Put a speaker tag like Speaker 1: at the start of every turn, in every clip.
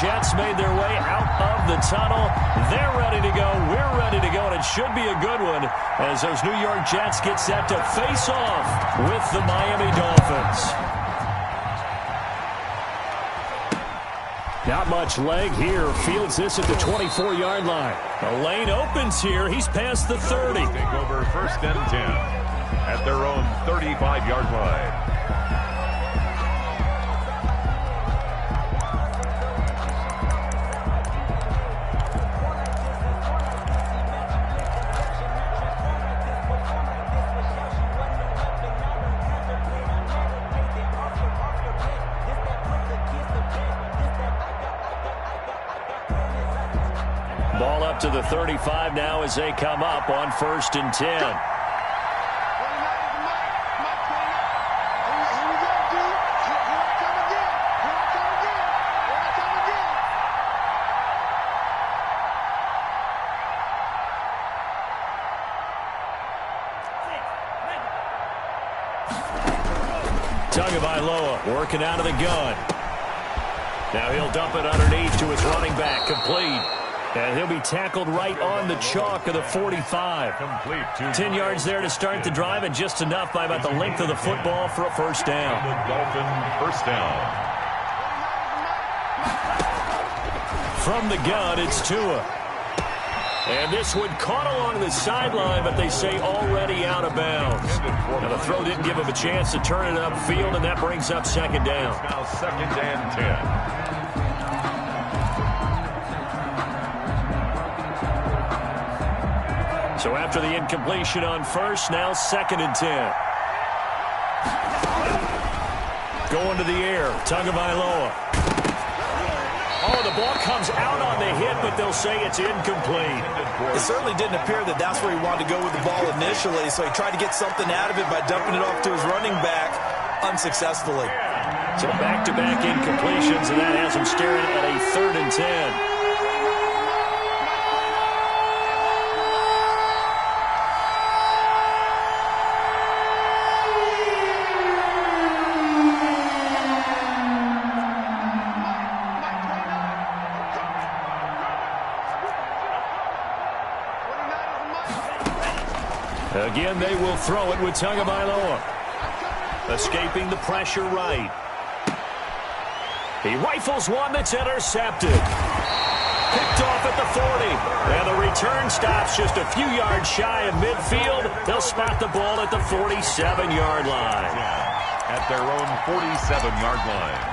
Speaker 1: Jets made their way out of the tunnel. They're ready to go. We're ready to go, and it should be a good one as those New York Jets get set to face off with the Miami Dolphins. Not much leg here. Fields this at the 24-yard line. The lane opens here. He's past the 30.
Speaker 2: Take over 1st and 10 at their own 35-yard line.
Speaker 1: Ball up to the 35 now as they come up on 1st and 10. Tagovailoa working out of the gun. Now he'll dump it underneath to his running back. Complete. And he'll be tackled right on the chalk of the 45. 10 yards there to start the drive, and just enough by about the length of the football for a 1st down.
Speaker 2: The Dolphin 1st down.
Speaker 1: From the gun, it's Tua. And this one caught along the sideline, but they say already out of bounds. Now the throw didn't give him a chance to turn it upfield, and that brings up 2nd down.
Speaker 2: Now 2nd and 10.
Speaker 1: So after the incompletion on 1st, now 2nd and 10. Going to the air, Tagovailoa. Oh, the ball comes out on the hit, but they'll say it's incomplete.
Speaker 3: It certainly didn't appear that that's where he wanted to go with the ball initially, so he tried to get something out of it by dumping it off to his running back unsuccessfully.
Speaker 1: So back-to-back incompletions, and that has him staring at a 3rd and 10. Again, they will throw it with Tagovailoa. Escaping the pressure right. He rifles one that's intercepted. Picked off at the 40. And the return stops just a few yards shy of midfield. They'll spot the ball at the 47-yard line.
Speaker 2: At their own 47-yard line.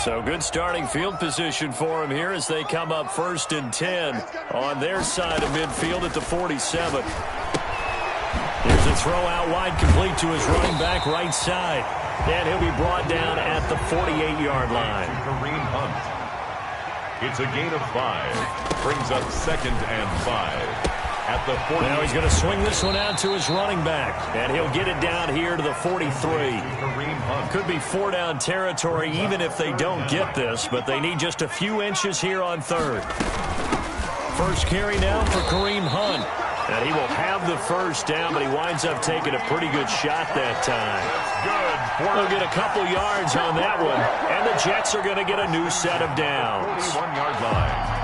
Speaker 1: So good starting field position for him here as they come up 1st and 10 on their side of midfield at the 47. Here's a throw out wide, complete to his running back right side. And he'll be brought down at the 48-yard line.
Speaker 2: Kareem Hunt. It's a gain of 5. Brings up 2nd and 5. At the 40.
Speaker 1: Now he's going to swing this one out to his running back. And he'll get it down here to the 43. Could be 4-down territory even if they don't get this, but they need just a few inches here on 3rd. First carry now for Kareem Hunt. And he will have the 1st down, but he winds up taking a pretty good shot that time. They'll get a couple yards on that one, and the Jets are going to get a new set of downs.
Speaker 2: 41-yard line.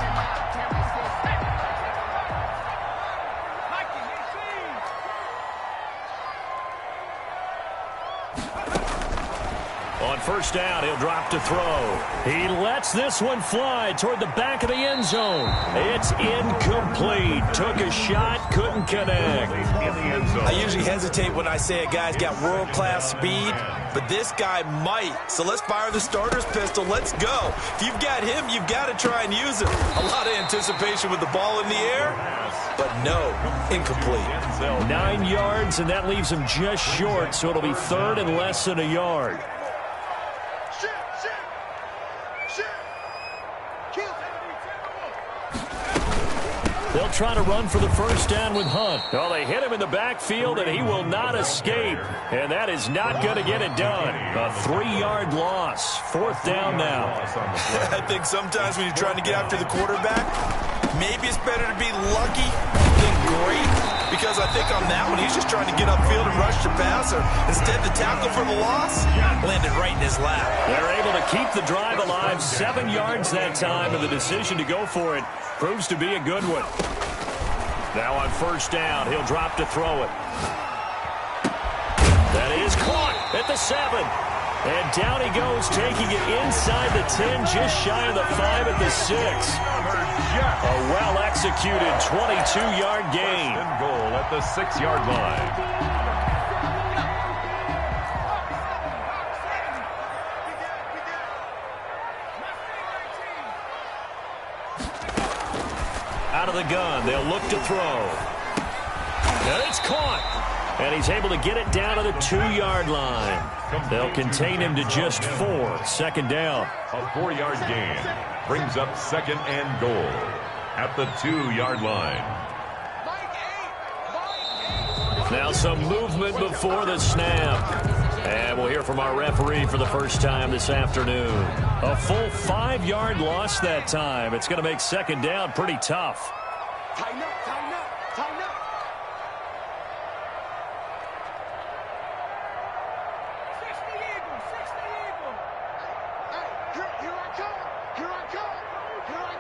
Speaker 1: On 1st down, he'll drop to throw. He lets this one fly toward the back of the end zone. It's incomplete. Took a shot, couldn't connect.
Speaker 3: I usually hesitate when I say a guy's got world-class speed, but this guy might. So let's fire the starter's pistol. Let's go. If you've got him, you've got to try and use him. A lot of anticipation with the ball in the air, but no, incomplete.
Speaker 1: 9 yards, and that leaves him just short, so it'll be 3rd and less than a yard. They'll try to run for the first down with Hunt. Well, they hit him in the backfield, and he will not escape. And that is not going to get it done. A 3-yard loss. 4th down now.
Speaker 3: I think sometimes when you're trying to get after the quarterback, maybe it's better to be lucky than great. Because I think on that one, he's just trying to get upfield and rush the passer. Instead, the tackle for the loss landed right in his lap.
Speaker 1: They're able to keep the drive alive. 7 yards that time, and the decision to go for it proves to be a good one. Now on first down, he'll drop to throw it. That is caught at the 7. And down he goes, taking it inside the 10, just shy of the 5 at the 6. A well-executed 22-yard gain.
Speaker 2: And goal at the 6-yard line.
Speaker 1: Out of the gun, they'll look to throw. And it's caught. And he's able to get it down to the 2-yard line. They'll contain him to just 4. 2nd down.
Speaker 2: A 4-yard gain brings up 2nd and goal at the 2-yard line.
Speaker 1: Now some movement before the snap. And we'll hear from our referee for the first time this afternoon. A full 5-yard loss that time. It's going to make 2nd down pretty tough.
Speaker 4: Tighten up, tighten up, tighten up. 60 Eagle, 60 Eagle. Hey, here I come, here I come, here I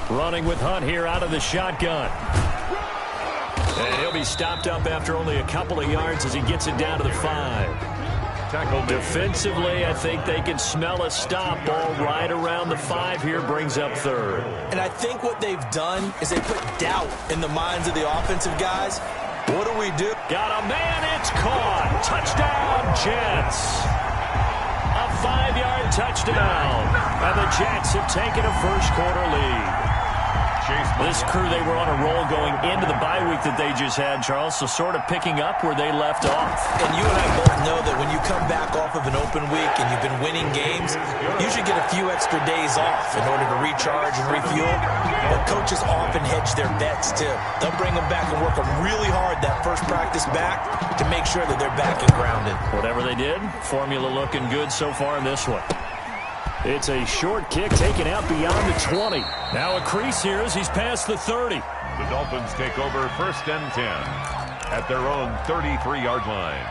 Speaker 4: come.
Speaker 1: Running with Hunt here out of the shotgun. And he'll be stopped up after only a couple of yards as he gets it down to the 5. Defensively, I think they can smell a stop. Ball right around the 5 here, brings up 3rd.
Speaker 3: And I think what they've done is they put doubt in the minds of the offensive guys. What do we do?
Speaker 1: Got a man, it's caught. Touchdown, Jets. A 5-yard touchdown. And the Jets have taken a first-quarter lead. This crew, they were on a roll going into the bye week that they just had, Charles, so sort of picking up where they left off.
Speaker 3: And you and I both know that when you come back off of an open week and you've been winning games, you should get a few extra days off in order to recharge and refuel. But coaches often hedge their bets, too. They'll bring them back and work them really hard that first practice back to make sure that they're back and grounded.
Speaker 1: Whatever they did, formula looking good so far in this one. It's a short kick taken out beyond the 20. Now a crease here as he's past the 30.
Speaker 2: The Dolphins take over 1st and 10 at their own 33-yard line.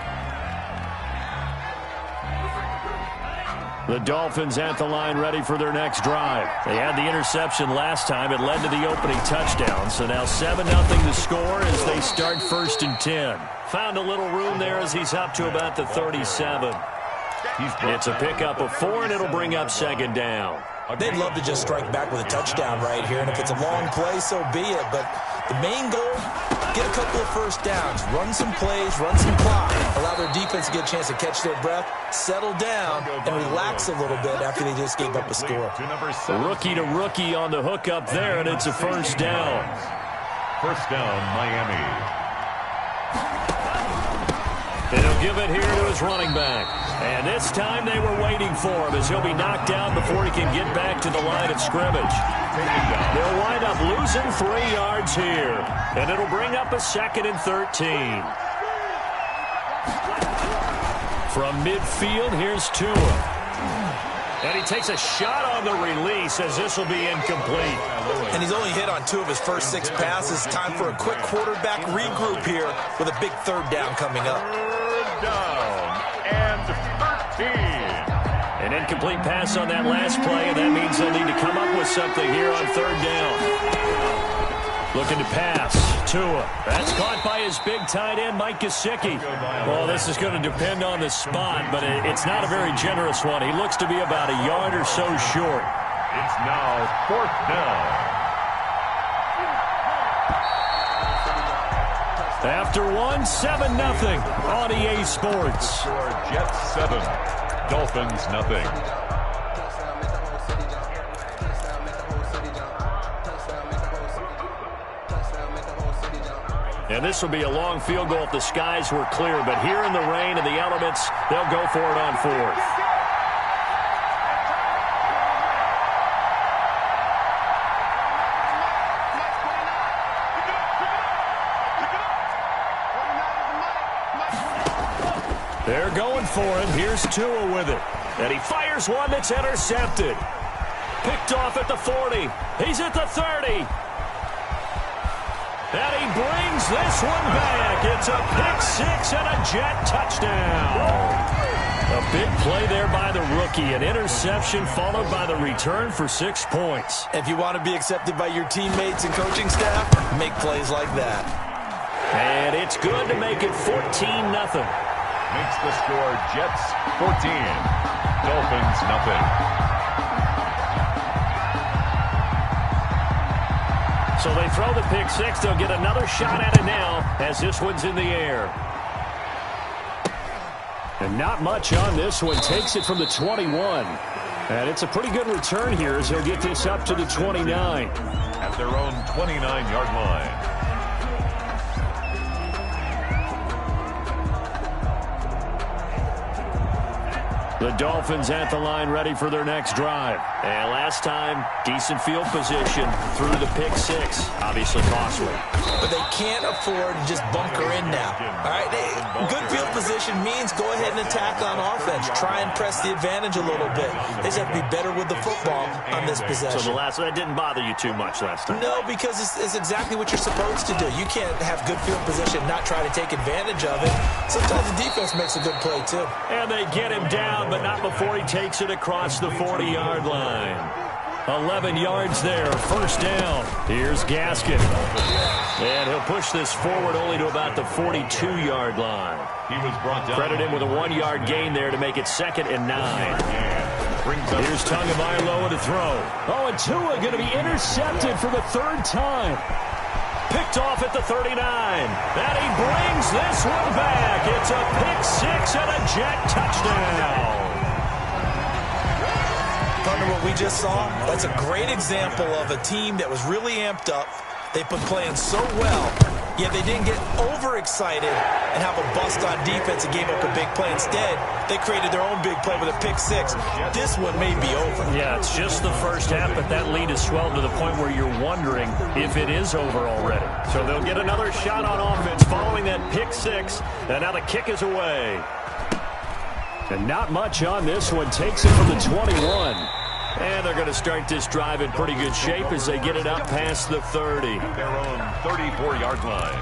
Speaker 1: The Dolphins at the line ready for their next drive. They had the interception last time. It led to the opening touchdown. So now 7-0 the score as they start 1st and 10. Found a little room there as he's up to about the 37. It's a pickup of 4, and it'll bring up 2nd down.
Speaker 3: They'd love to just strike back with a touchdown right here, and if it's a long play, so be it. But the main goal, get a couple of first downs, run some plays, run some clock, allow their defense to get a chance to catch their breath, settle down, and relax a little bit after they just gave up a score.
Speaker 1: Rookie to rookie on the hook up there, and it's a first down.
Speaker 2: First down, Miami.
Speaker 1: And he'll give it here to his running back. And this time they were waiting for him as he'll be knocked down before he can get back to the line of scrimmage. They'll wind up losing 3 yards here. And it'll bring up a 2nd and 13. From midfield, here's Tua. And he takes a shot on the release as this will be incomplete.
Speaker 3: And he's only hit on 2 of his first 6 passes. Time for a quick quarterback regroup here with a big 3rd down coming up.
Speaker 2: 3rd down and 13.
Speaker 1: An incomplete pass on that last play, and that means they'll need to come up with something here on 3rd down. Looking to pass. Tua. That's caught by his big tight end, Mike Gesicki. Well, this is going to depend on the spot, but it's not a very generous one. He looks to be about a yard or so short.
Speaker 2: It's now 4th down.
Speaker 1: After 7-0 on EA Sports.
Speaker 2: Jets 7, Dolphins nothing.
Speaker 1: And this will be a long field goal if the skies were clear. But here in the rain and the elements, they'll go for it on 4th. They're going for him. Here's Tua with it. And he fires one that's intercepted. Picked off at the 40. He's at the 30. And he brings this one back. It's a pick six and a Jet touchdown. A big play there by the rookie. An interception followed by the return for 6 points.
Speaker 3: If you want to be accepted by your teammates and coaching staff, make plays like that.
Speaker 1: And it's good to make it 14-0.
Speaker 2: Makes the score Jets 14. Dolphins nothing.
Speaker 1: So they throw the pick six. They'll get another shot at it now as this one's in the air. And not much on this one. Takes it from the 21. And it's a pretty good return here as he'll get this up to the 29.
Speaker 2: At their own 29-yard line.
Speaker 1: The Dolphins at the line ready for their next drive. And last time, decent field position through the pick six. Obviously costly.
Speaker 3: But they can't afford to just bunker in now. All right, good field position means go ahead and attack on offense. Try and press the advantage a little bit. They just have to be better with the football on this possession.
Speaker 1: So that didn't bother you too much last time?
Speaker 3: No, because it's exactly what you're supposed to do. You can't have good field position, not try to take advantage of it. Sometimes the defense makes a good play, too.
Speaker 1: And they get him down, but not before he takes it across the 40-yard line. 11 yards there, first down. Here's Gaskin. And he'll push this forward only to about the 42-yard line.
Speaker 2: He was brought down.
Speaker 1: Credit him with a 1-yard gain there to make it 2nd and 9. Here's Tagovailoa to throw. Oh, and Tua going to be intercepted for the 3rd time. Picked off at the 39. And he brings this one back. It's a pick six and a Jet touchdown.
Speaker 3: Partner, what we just saw, that's a great example of a team that was really amped up. They've been playing so well, yet they didn't get overexcited and have a bust on defense and gave up a big play. Instead, they created their own big play with a pick six. This one may be over.
Speaker 1: Yeah, it's just the first half, but that lead has swelled to the point where you're wondering if it is over already. So they'll get another shot on offense following that pick six, and now the kick is away. And not much on this one. Takes it from the 21. And they're going to start this drive in pretty good shape as they get it up past the 30.
Speaker 2: Their own 34-yard line.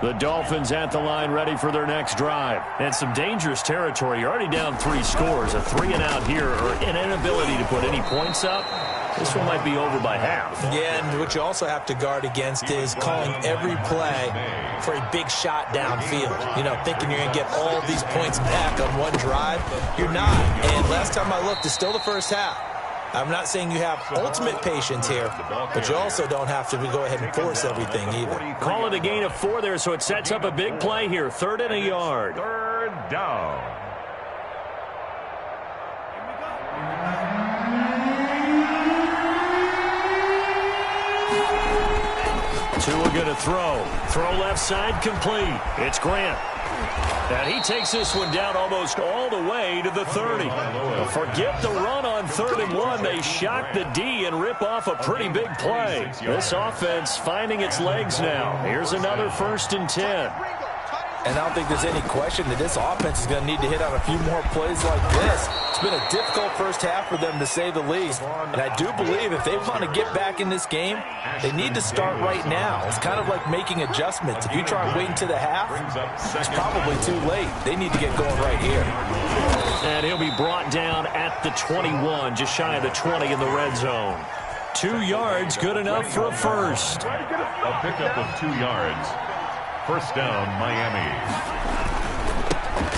Speaker 1: The Dolphins at the line ready for their next drive. And some dangerous territory. You're already down 3 scores. A 3 and out here or an inability to put any points up. This one might be over by half.
Speaker 3: Yeah, and what you also have to guard against is calling every play for a big shot downfield. You know, thinking you're going to get all these points back on one drive. You're not. And last time I looked, it's still the first half. I'm not saying you have ultimate patience here, but you also don't have to go ahead and force everything either.
Speaker 1: Call it a gain of 4 there, so it sets up a big play here. 3rd and a yard.
Speaker 2: 3rd down.
Speaker 1: Tua going to throw. Throw left side complete. It's Grant. And he takes this one down almost all the way to the 30. Forget the run on 3rd and 1. They shock the D and rip off a pretty big play. This offense finding its legs now. Here's another 1st and 10.
Speaker 3: And I don't think there's any question that this offense is going to need to hit on a few more plays like this. It's been a difficult first half for them, to say the least. And I do believe if they want to get back in this game, they need to start right now. It's kind of like making adjustments. If you try and wait until the half, it's probably too late. They need to get going right here.
Speaker 1: And he'll be brought down at the 21, just shy of the 20 in the red zone. 2 yards, good enough for a first.
Speaker 2: A pickup of 2 yards. First down, Miami.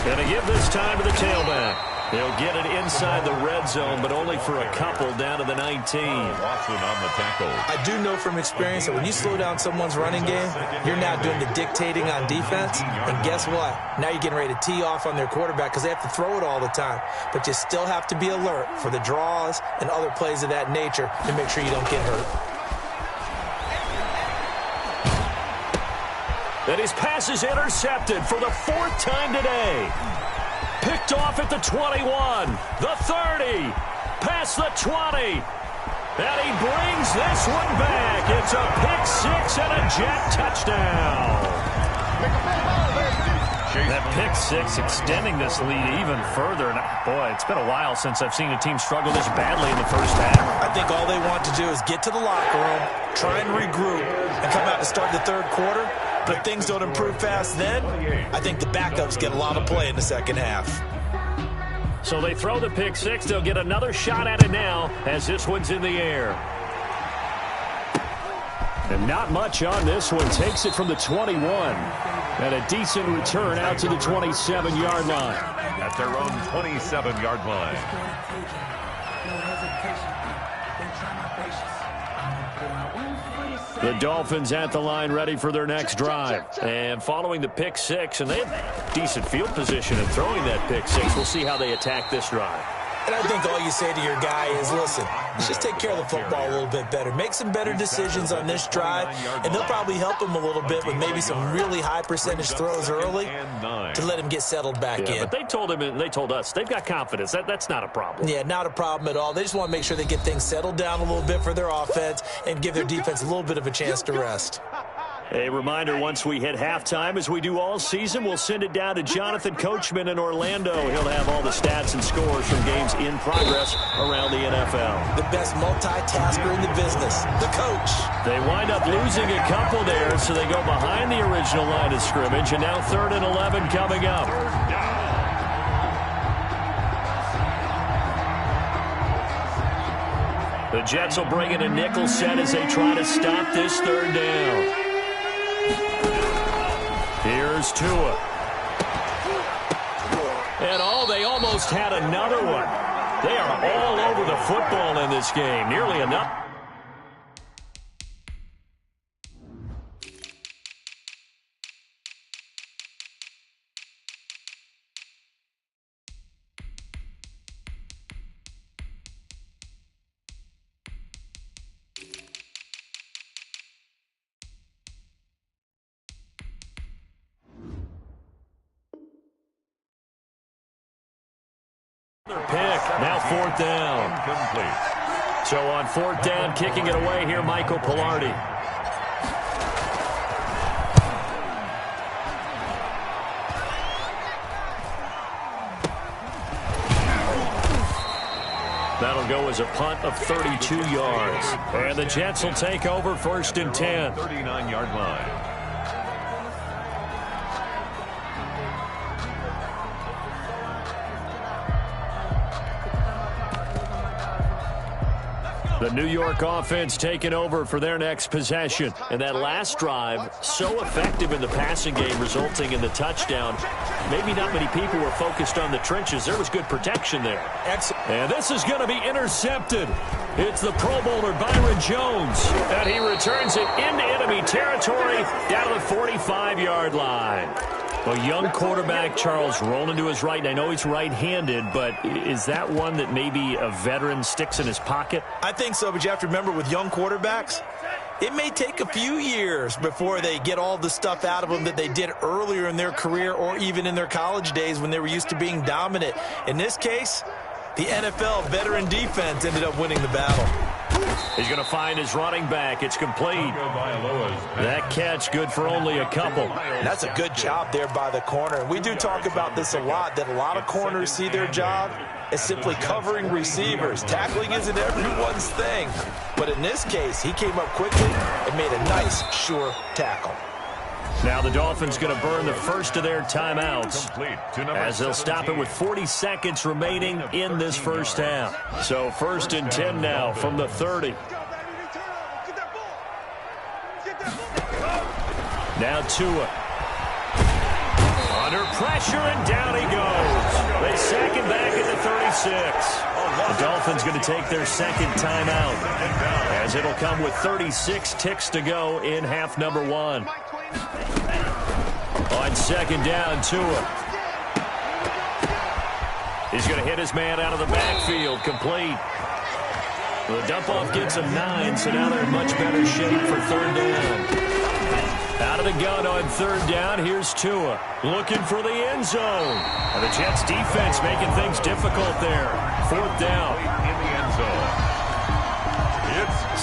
Speaker 1: Going to give this time to the tailback. He'll get it inside the red zone, but only for a couple down to the 19.
Speaker 2: Watson on the tackle.
Speaker 3: I do know from experience that when you slow down someone's running game, you're now doing the dictating on defense. And guess what? Now you're getting ready to tee off on their quarterback because they have to throw it all the time. But you still have to be alert for the draws and other plays of that nature to make sure you don't get hurt.
Speaker 1: And his pass is intercepted for the 4th time today. Picked off at the 21, the 30, past the 20, And he brings this one back. It's a pick six and a Jet touchdown. That pick six extending this lead even further. And boy, it's been a while since I've seen a team struggle this badly in the first half.
Speaker 3: I think all they want to do is get to the locker room, try and regroup, and come out to start the third quarter. But if things don't improve fast then, I think the backups get a lot of play in the second half.
Speaker 1: So they throw the pick six. They'll get another shot at it now as this one's in the air. And not much on this one. Takes it from the 21. And a decent return out to the 27-yard line.
Speaker 2: At their own 27-yard line.
Speaker 1: The Dolphins at the line ready for their next drive. And following the pick six, and they have decent field position in throwing that pick six. We'll see how they attack this drive.
Speaker 3: And I think all you say to your guy is, listen, let's just take care of the football a little bit better. Make some better decisions on this drive, and they'll probably help him a little bit with maybe some really high percentage throws early to let him get settled back in.
Speaker 1: But they told him, and they told us, they've got confidence. That's not a problem.
Speaker 3: Yeah, not a problem at all. They just want to make sure they get things settled down a little bit for their offense and give their defense a little bit of a chance to rest.
Speaker 1: A reminder, once we hit halftime, as we do all season, we'll send it down to Jonathan Coachman in Orlando. He'll have all the stats and scores from games in progress around the NFL.
Speaker 3: The best multitasker in the business, the coach.
Speaker 1: They wind up losing a couple there, so they go behind the original line of scrimmage, and now 3rd and 11 coming up. The Jets will bring in a nickel set as they try to stop this 3rd down. Here's Tua. And they almost had another one. They are all over the football in this game. Nearly enough. Pick, now 4th down. Incomplete. So on 4th down, kicking it away here, Michael Pilardi. That'll go as a punt of 32 yards. And the Jets will take over 1st and 10.
Speaker 2: 39-yard line.
Speaker 1: The New York offense taking over for their next possession. And that last drive, so effective in the passing game, resulting in the touchdown. Maybe not many people were focused on the trenches. There was good protection there. And this is going to be intercepted. It's the Pro Bowler Byron Jones. And he returns it into enemy territory down to the 45-yard line. A young quarterback, Charles, rolling to his right. And I know he's right-handed, but is that one that maybe a veteran sticks in his pocket?
Speaker 3: I think so, but you have to remember with young quarterbacks, it may take a few years before they get all the stuff out of them that they did earlier in their career or even in their college days when they were used to being dominant. In this case, the NFL veteran defense ended up winning the battle.
Speaker 1: He's going to find his running back. It's complete. That catch good for only a couple.
Speaker 3: That's a good job there by the corner. And we do talk about this a lot, that a lot of corners see their job as simply covering receivers. Tackling isn't everyone's thing. But in this case, he came up quickly and made a nice, sure tackle.
Speaker 1: Now the Dolphins going to burn the first of their timeouts as they'll stop it with 40 seconds remaining in this first half. So 1st and 10 now from the 30. Now Tua. Under pressure and down he goes. They sack him back at the 36. The Dolphins going to take their second timeout as it'll come with 36 ticks to go in half number 1. On 2nd down, Tua. He's going to hit his man out of the backfield, complete. The dump-off gets him 9, so now they're in much better shape for 3rd down. Out of the gun on 3rd down, here's Tua. Looking for the end zone. And the Jets defense making things difficult there. 4th down.
Speaker 2: In the end zone.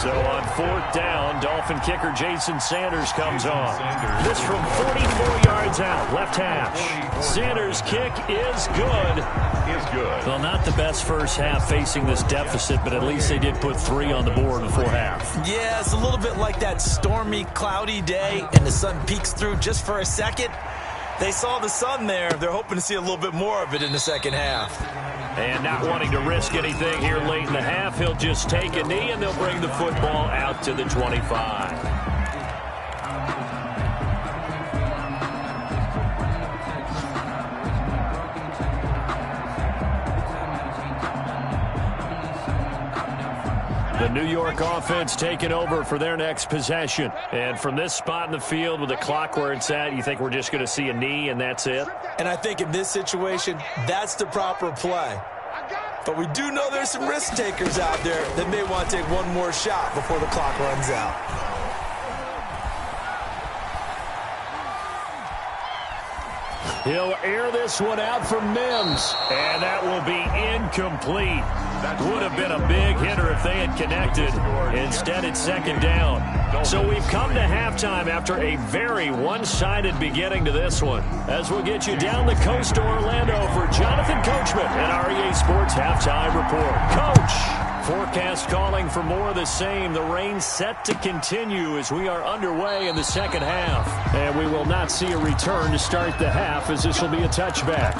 Speaker 1: So on 4th down, Dolphin kicker Jason Sanders comes on. This from 44 yards out, left hash. Sanders' kick is good. Well, not the best first half facing this deficit, but at least they did put 3 on the board before half.
Speaker 3: Yeah, it's a little bit like that stormy, cloudy day, and the sun peeks through just for a second. They saw the sun there. They're hoping to see a little bit more of it in the second half.
Speaker 1: And not wanting to risk anything here late in the half, he'll just take a knee, and they'll bring the football out to the 25. The New York offense taking over for their next possession. And from this spot in the field with the clock where it's at, you think we're just going to see a knee and that's it?
Speaker 3: And I think in this situation, that's the proper play. But we do know there's some risk takers out there that may want to take one more shot before the clock runs out.
Speaker 1: He'll air this one out for Mims, and that will be incomplete. Would have been a big hitter if they had connected. Instead, it's 2nd down. So we've come to halftime after a very one-sided beginning to this one. As we'll get you down the coast to Orlando for Jonathan Coachman and REA Sports Halftime Report. Coach! Forecast calling for more of the same. The rain set to continue as we are underway in the second half. And we will not see a return to start the half as this will be a touchback.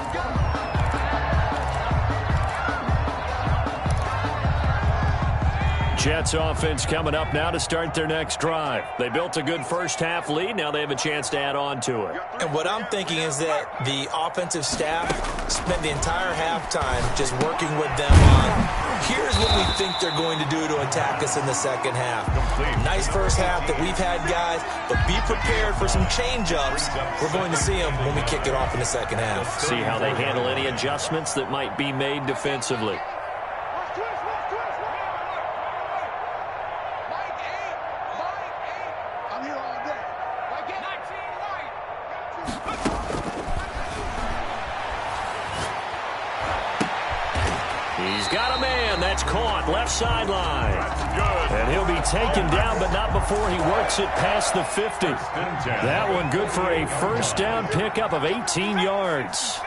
Speaker 1: Jets offense coming up now to start their next drive. They built a good first half lead. Now they have a chance to add on to it.
Speaker 3: And what I'm thinking is that the offensive staff spent the entire halftime just working with them on, here's what we think they're going to do to attack us in the second half. Nice first half that we've had, guys, but be prepared for some change-ups. We're going to see them when we kick it off in the second half.
Speaker 1: See how they handle any adjustments that might be made defensively. He's got a man. That's caught. Left sideline. And he'll be taken down, but not before he works it past the 50. That one good for a first down pickup of 18 yards.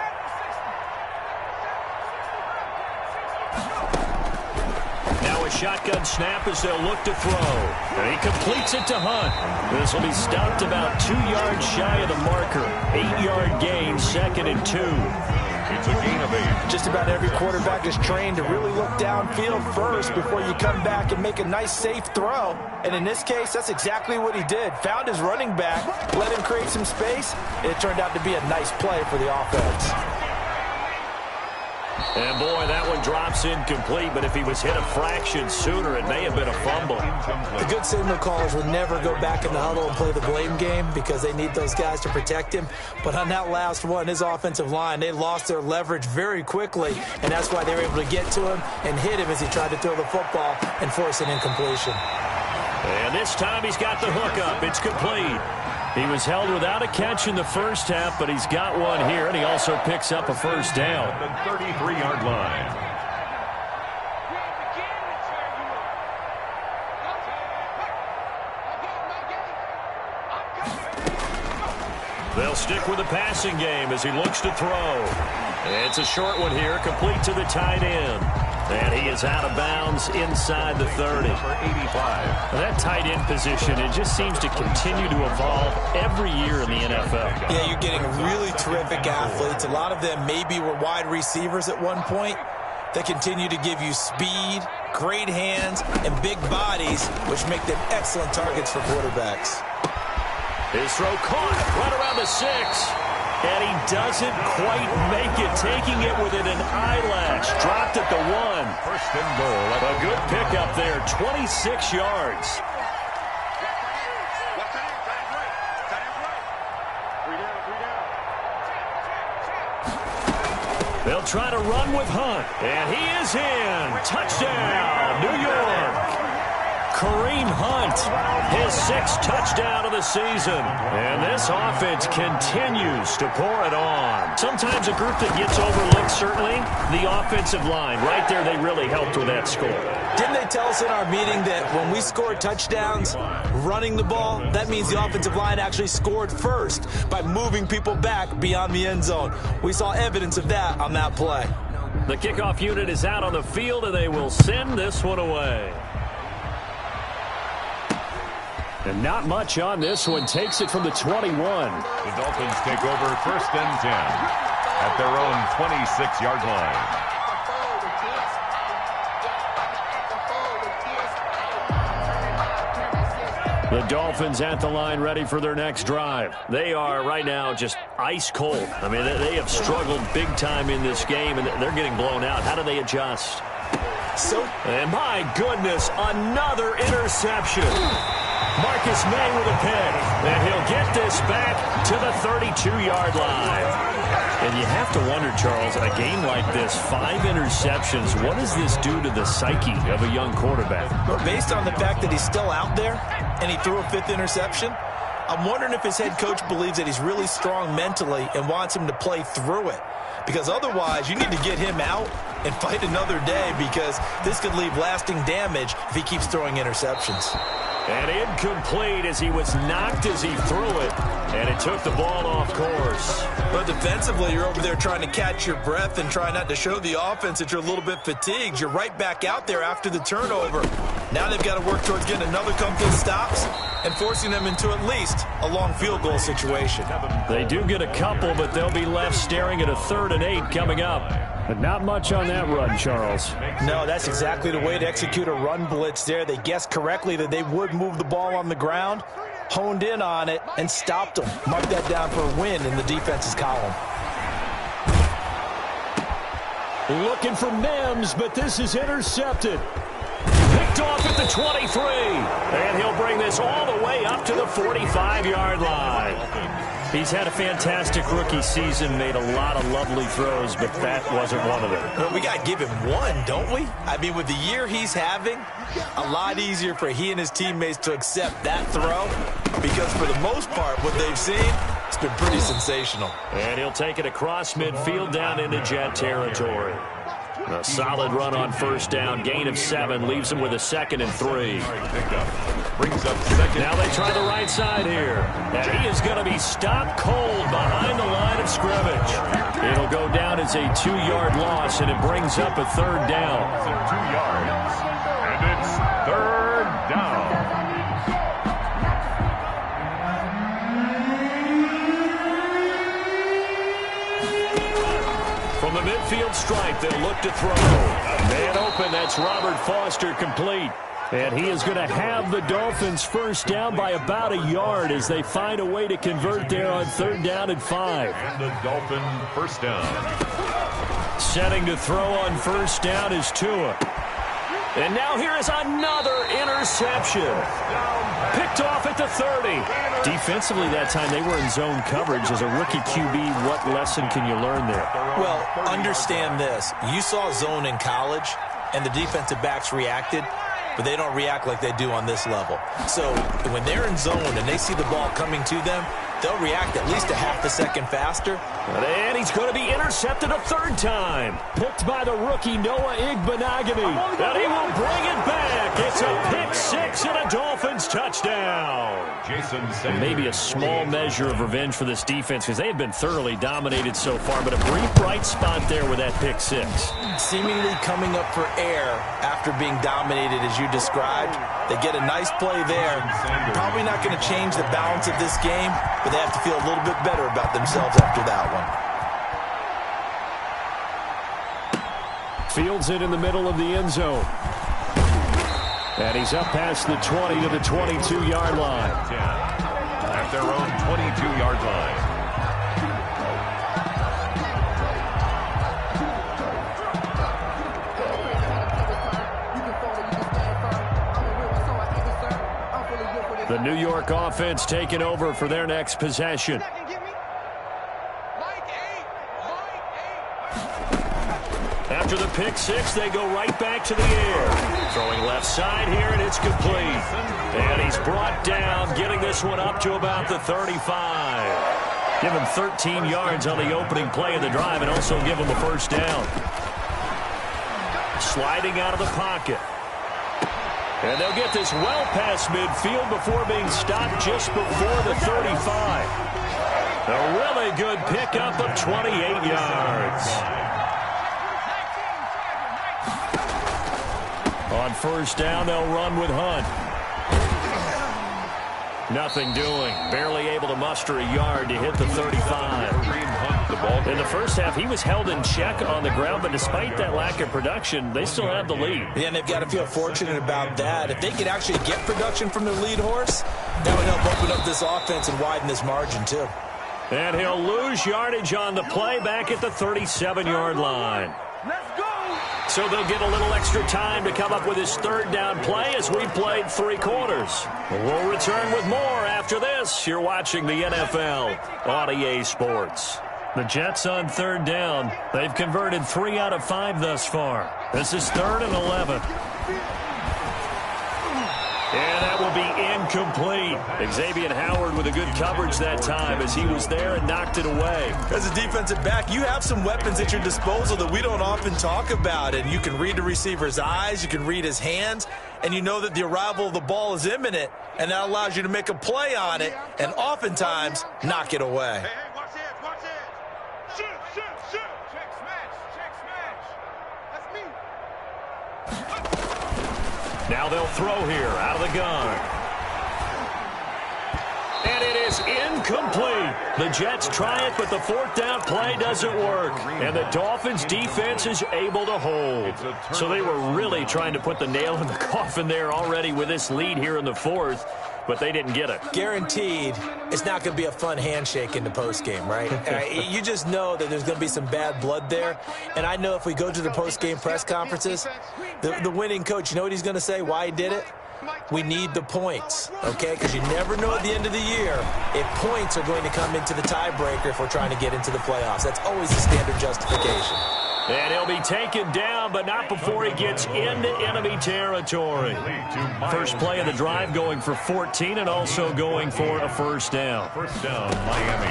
Speaker 1: Now a shotgun snap as they'll look to throw. And he completes it to Hunt. This will be stopped about 2 yards shy of the marker. 8-yard gain, 2nd and 2.
Speaker 2: It's a gain of 8.
Speaker 3: Just about every quarterback is trained to really look downfield first before you come back and make a nice, safe throw. And in this case, that's exactly what he did. Found his running back, let him create some space, and it turned out to be a nice play for the offense.
Speaker 1: And, boy, that one drops incomplete, but if he was hit a fraction sooner, it may have been a fumble.
Speaker 3: The good signal callers will never go back in the huddle and play the blame game because they need those guys to protect him. But on that last one, his offensive line, they lost their leverage very quickly, and that's why they were able to get to him and hit him as he tried to throw the football and force an incompletion.
Speaker 1: And this time he's got the hook up. It's complete. He was held without a catch in the first half, but he's got one here, and he also picks up a first down.
Speaker 2: The 33-yard line.
Speaker 1: They'll stick with the passing game as he looks to throw. It's a short one here, complete to the tight end. And he is out of bounds inside the 30. That tight end position, it just seems to continue to evolve every year in the NFL.
Speaker 3: Yeah, you're getting really terrific athletes. A lot of them maybe were wide receivers at one point. They continue to give you speed, great hands, and big bodies, which make them excellent targets for quarterbacks.
Speaker 1: His throw caught right around the 6. And he doesn't quite make it, taking it within an eyelash. Dropped at the 1.
Speaker 2: First and goal.
Speaker 1: A good pickup there, 26 yards. They'll try to run with Hunt. And he is in. Touchdown, New York. Kareem Hunt, his 6th touchdown of the season. And this offense continues to pour it on. Sometimes a group that gets overlooked, certainly, the offensive line. Right there, they really helped with that score.
Speaker 3: Didn't they tell us in our meeting that when we score touchdowns running the ball, that means the offensive line actually scored first by moving people back beyond the end zone? We saw evidence of that on that play.
Speaker 1: The kickoff unit is out on the field, and they will send this one away. And not much on this one. Takes it from the 21.
Speaker 2: The Dolphins take over 1st and 10 at their own 26-yard line.
Speaker 1: The Dolphins at the line, ready for their next drive. They are right now just ice cold. I mean, they have struggled big time in this game, and they're getting blown out. How do they adjust? And my goodness, another interception. Marcus May with a pick, and he'll get this back to the 32-yard line. And you have to wonder, Charles, a game like this, 5 interceptions, what does this do to the psyche of a young quarterback?
Speaker 3: But based on the fact that he's still out there and he threw a 5th interception, I'm wondering if his head coach believes that he's really strong mentally and wants him to play through it. Because otherwise, you need to get him out and fight another day, because this could leave lasting damage if he keeps throwing interceptions.
Speaker 1: And incomplete as he was knocked as he threw it, and it took the ball off course.
Speaker 3: But defensively, you're over there trying to catch your breath and try not to show the offense that you're a little bit fatigued. You're right back out there after the turnover. Now they've got to work towards getting another couple of stops and forcing them into at least a long field goal situation.
Speaker 1: They do get a couple, but they'll be left staring at a 3rd and 8 coming up. But not much on that run, Charles.
Speaker 3: No, that's exactly the way to execute a run blitz there. They guessed correctly that they would move the ball on the ground, honed in on it, and stopped them. Mark that down for a win in the defense's column.
Speaker 1: Looking for Mims, but this is intercepted. Picked off at the 23. And he'll bring this all the way up to the 45-yard line. He's had a fantastic rookie season, made a lot of lovely throws, but that wasn't one of them.
Speaker 3: Well, we got to give him one, don't we? I mean, with the year he's having, a lot easier for he and his teammates to accept that throw, because for the most part, what they've seen, it's been pretty sensational.
Speaker 1: And he'll take it across midfield down into Jet territory. A solid run on 1st down, gain of 7, leaves him with a 2nd and 3.
Speaker 2: Brings up 2nd.
Speaker 1: Now they try the right side here. And he is going to be stopped cold behind the line of scrimmage. It'll go down as a 2-yard loss, and it brings up a 3rd down.
Speaker 2: 2 yards. And it's 3rd down.
Speaker 1: From the midfield stripe, they'll look to throw. Man open, that's Robert Foster complete. And he is going to have the Dolphins 1st down by about a yard as they find a way to convert there on 3rd down and 5.
Speaker 2: And the Dolphin 1st down.
Speaker 1: Setting to throw on 1st down is Tua. And now here is another interception. Picked off at the 30. Defensively that time, they were in zone coverage. As a rookie QB, what lesson can you learn there?
Speaker 3: Well, understand this. You saw zone in college, and the defensive backs reacted, but they don't react like they do on this level. So when they're in zone and they see the ball coming to them, they'll react at least a half a second faster.
Speaker 1: And he's going to be intercepted a 3rd time. Picked by the rookie Noah Igbenogany. And he will bring it back. It's a pick 6 and a Dolphins touchdown. And maybe a small measure of revenge for this defense, because they have been thoroughly dominated so far, but a brief bright spot there with that pick 6.
Speaker 3: Seemingly coming up for air after being dominated as you described. They get a nice play there. Probably not going to change the balance of this game, but they have to feel a little bit better about themselves after that one.
Speaker 1: Fields it in the middle of the end zone. And he's up past the 20 to the 22-yard line.
Speaker 2: At their own 22-yard line.
Speaker 1: The New York offense taking over for their next possession. After the pick six, they go right back to the air. Throwing left side here, and it's complete. And he's brought down, getting this one up to about the 35. Give him 13 yards on the opening play of the drive and also give him a first down. Sliding out of the pocket. And they'll get this well past midfield before being stopped just before the 35. A really good pickup of 28 yards. On first down, they'll run with Hunt. Nothing doing. Barely able to muster a yard to hit the 35. In the first half, he was held in check on the ground, but despite that lack of production, they still have the lead.
Speaker 3: Yeah, and they've got to feel fortunate about that. If they could actually get production from their lead horse, that would help open up this offense and widen this margin, too.
Speaker 1: And he'll lose yardage on the play back at the 37-yard line.
Speaker 4: Let's go.
Speaker 1: So they'll get a little extra time to come up with his third down play as we played 3 quarters. We'll return with more after this. You're watching the NFL on EA Sports. The Jets on third down. They've converted 3 out of 5 thus far. This is 3rd and 11. And that will be incomplete. Xavier Howard with a good coverage that time as he was there and knocked it away.
Speaker 3: As a defensive back, you have some weapons at your disposal that we don't often talk about. And you can read the receiver's eyes, you can read his hands, and you know that the arrival of the ball is imminent, and that allows you to make a play on it and oftentimes knock it away.
Speaker 4: Hey, watch it, watch it. Shoot, shoot, shoot. Check smash, that's me.
Speaker 1: Now they'll throw here out of the gun. And it is incomplete. The Jets try it, but the 4th down play doesn't work. And the Dolphins defense is able to hold. So they were really trying to put the nail in the coffin there already with this lead here in the 4th, but they didn't get it.
Speaker 3: Guaranteed, it's not going to be a fun handshake in the postgame, right? You just know that there's going to be some bad blood there. And I know if we go to the postgame press conferences, the winning coach, you know what he's going to say, why he did it? We need the points, okay? Because you never know at the end of the year if points are going to come into the tiebreaker if we're trying to get into the playoffs. That's always the standard justification.
Speaker 1: And he'll be taken down, but not before he gets into enemy territory. First play of the drive going for 14 and also going for a first down.
Speaker 2: First down, Miami.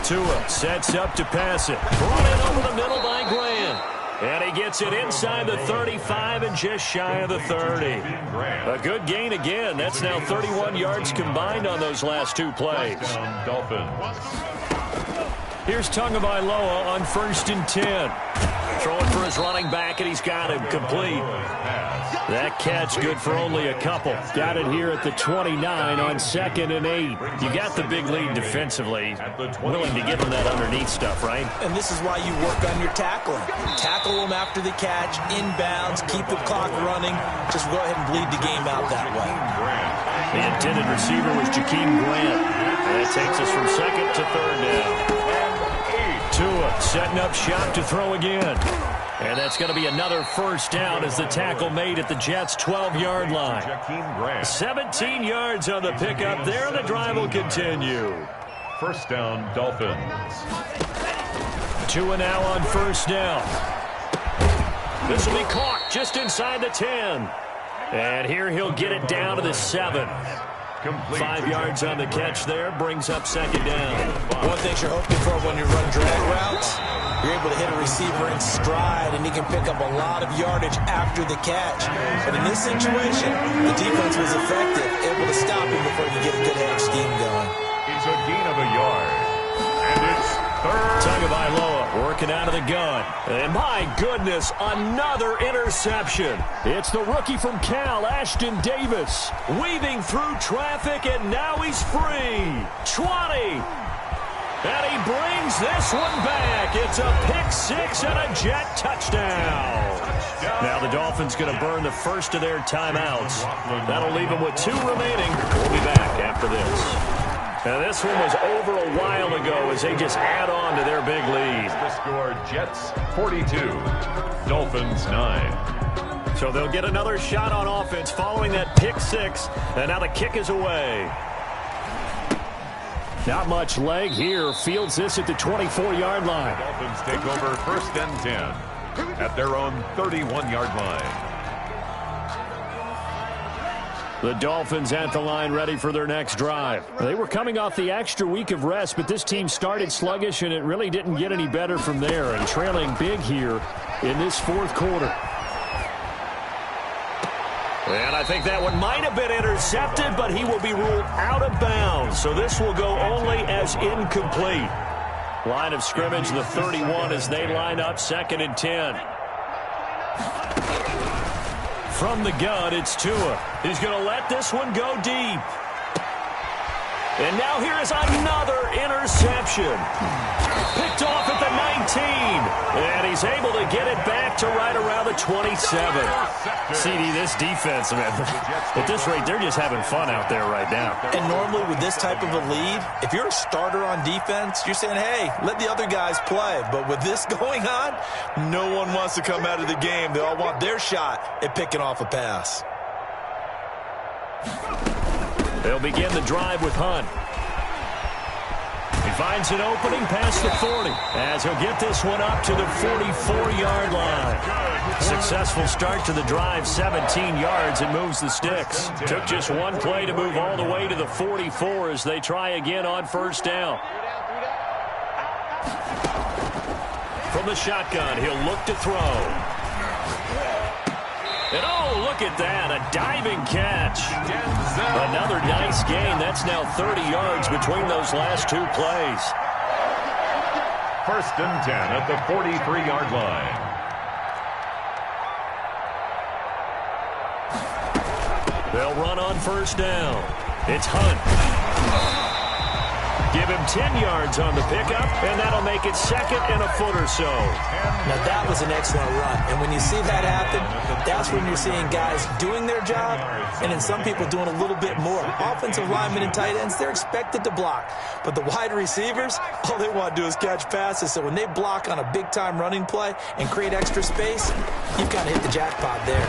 Speaker 1: Tua sets up to pass it. Brought in over the middle by Grant. And he gets it inside the 35 and just shy of the 30. A good gain again. That's now 31 yards combined on those last 2 plays.
Speaker 2: Dolphins.
Speaker 1: Here's Tagovailoa on 1st and 10. Throwing for his running back, and he's got him complete. That catch good for only a couple. Got it here at the 29 on 2nd and 8. You got the big lead defensively. Willing to give him that underneath stuff, right?
Speaker 3: And this is why you work on your tackling. Tackle them after the catch, inbounds, keep the clock running. Just go ahead and bleed the game out that way.
Speaker 1: The intended receiver was Jakeem Grant. And that takes us from 2nd to 3rd down. Tua setting up shop to throw again. And that's going to be another first down as the tackle made at the Jets' 12-yard line. 17 yards on the pickup there, and the drive will continue.
Speaker 2: First down, Dolphins.
Speaker 1: Tua now on first down. This will be caught just inside the 10. And here he'll get it down to the 7. 5 yards on the catch there, brings up 2nd down.
Speaker 3: One thing you're hoping for when you run drag routes, you're able to hit a receiver in stride, and he can pick up a lot of yardage after the catch. But in this situation, the defense was effective, able to stop him before you get a good half scheme going.
Speaker 2: It's a gain of a yard. And it's 3rd.
Speaker 1: Tagovailoa working out of the gun. And my goodness, another interception. It's the rookie from Cal, Ashton Davis, weaving through traffic, and now he's free. 20. And he brings this one back. It's a pick 6 and a Jet touchdown. Now the Dolphins going to burn the first of their timeouts. That'll leave them with 2 remaining. We'll be back after this. Now this one was over a while ago as they just add on to their big lead.
Speaker 2: The score, Jets 42, Dolphins 9.
Speaker 1: So they'll get another shot on offense following that pick 6, and now the kick is away. Not much leg here. Fields this at the 24-yard line.
Speaker 2: Dolphins take over 1st and 10. at their own 31-yard line.
Speaker 1: The Dolphins at the line ready for their next drive. They were coming off the extra week of rest, but this team started sluggish, and it really didn't get any better from there, and trailing big here in this fourth quarter. And I think that one might have been intercepted, but he will be ruled out of bounds, so this will go only as incomplete. Line of scrimmage, the 31, as they line up 2nd and 10. From the gun, it's Tua. He's going to let this one go deep. And now here is another interception. Picked off at the 19. And he's able to get it back to right around the 27. CD, this defense, man, at this rate, they're just having fun out there right now.
Speaker 3: And normally with this type of a lead, if you're a starter on defense, you're saying, hey, let the other guys play. But with this going on, no one wants to come out of the game. They all want their shot at picking off a pass.
Speaker 1: They'll begin the drive with Hunt. He finds an opening past the 40 as he'll get this one up to the 44-yard line. Successful start to the drive, 17 yards, and moves the sticks. Took just one play to move all the way to the 44 as they try again on first down. From the shotgun, he'll look to throw. And oh, look at that, a diving catch. Another nice gain. That's now 30 yards between those last two plays.
Speaker 2: 1st and 10 at the 43-yard line.
Speaker 1: They'll run on first down. It's Hunt. Give him 10 yards on the pickup, and that'll make it 2nd and a foot or so.
Speaker 3: Now, that was an excellent run. And when you see that happen, that's when you're seeing guys doing their job, and then some people doing a little bit more. Offensive linemen and tight ends, they're expected to block. But the wide receivers, all they want to do is catch passes. So when they block on a big-time running play and create extra space, you've kind of hit the jackpot there.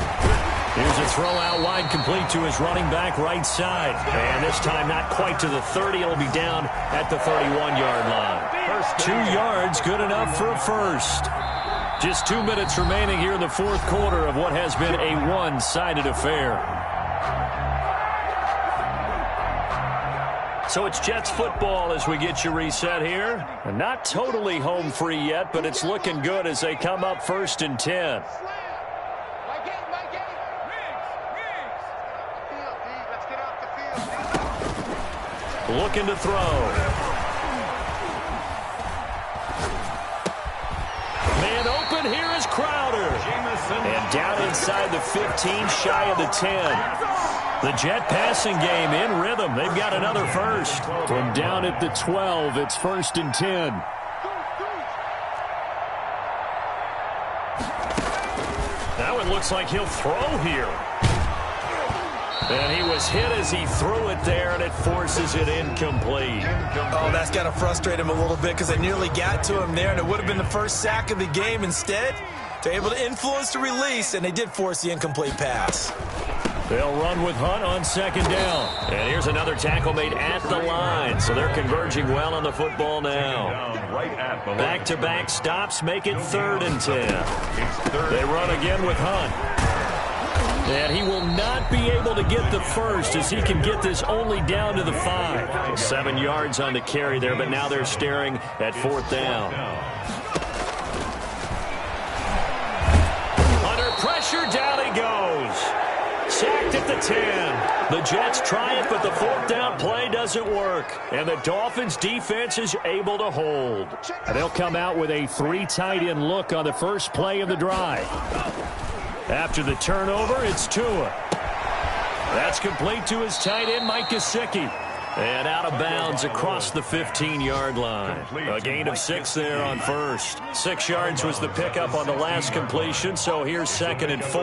Speaker 1: Here's a throw out wide, complete to his running back right side. And this time not quite to the 30. It'll be down at the 31-yard line. 2 yards, good enough for a first. Just 2 minutes remaining here in the fourth quarter of what has been a one-sided affair. So it's Jets football as we get you reset here. Not totally home free yet, but it's looking good as they come up 1st and 10. Looking to throw. Man open, here is Crowder. And down inside the 15, shy of the 10. The Jet passing game in rhythm. They've got another first. From down at the 12, it's 1st and 10. That one looks like he'll throw here. And he was hit as he threw it there, and it forces it incomplete.
Speaker 3: Oh, that's got to frustrate him a little bit because they nearly got to him there, and it would have been the first sack of the game. Instead, they're able to influence the release, and they did force the incomplete pass.
Speaker 1: They'll run with Hunt on 2nd down. And here's another tackle made at the line, so they're converging well on the football now. Back-to-back stops make it 3rd and 10. They run again with Hunt. And he will not be able to get the first as he can get this only down to the 5. 7 yards on the carry there, but now they're staring at 4th down. Under pressure, down he goes. Sacked at the 10. The Jets try it, but the 4th down play doesn't work. And the Dolphins defense is able to hold. And they'll come out with a 3 tight end look on the first play of the drive. After the turnover, it's Tua. That's complete to his tight end, Mike Gesicki. And out of bounds across the 15-yard line. A gain of 6 there on first. 6 yards was the pickup on the last completion, so here's 2nd and 4.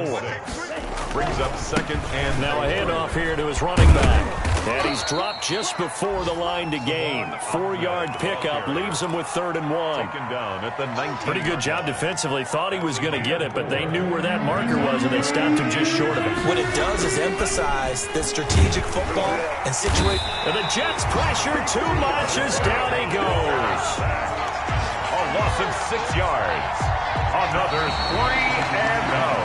Speaker 2: Brings up 2nd and
Speaker 1: now a handoff here to his running back. And he's dropped just before the line to gain. 4-yard pickup leaves him with 3rd and 1.
Speaker 2: Taken down at the 19.
Speaker 1: Pretty good job defensively. Thought he was going to get it, but they knew where that marker was, and they stopped him just short of it.
Speaker 3: What it does is emphasize that strategic football and situate.
Speaker 1: And the Jets pressure too much as down he goes.
Speaker 2: A loss of 6 yards. Another 3-0.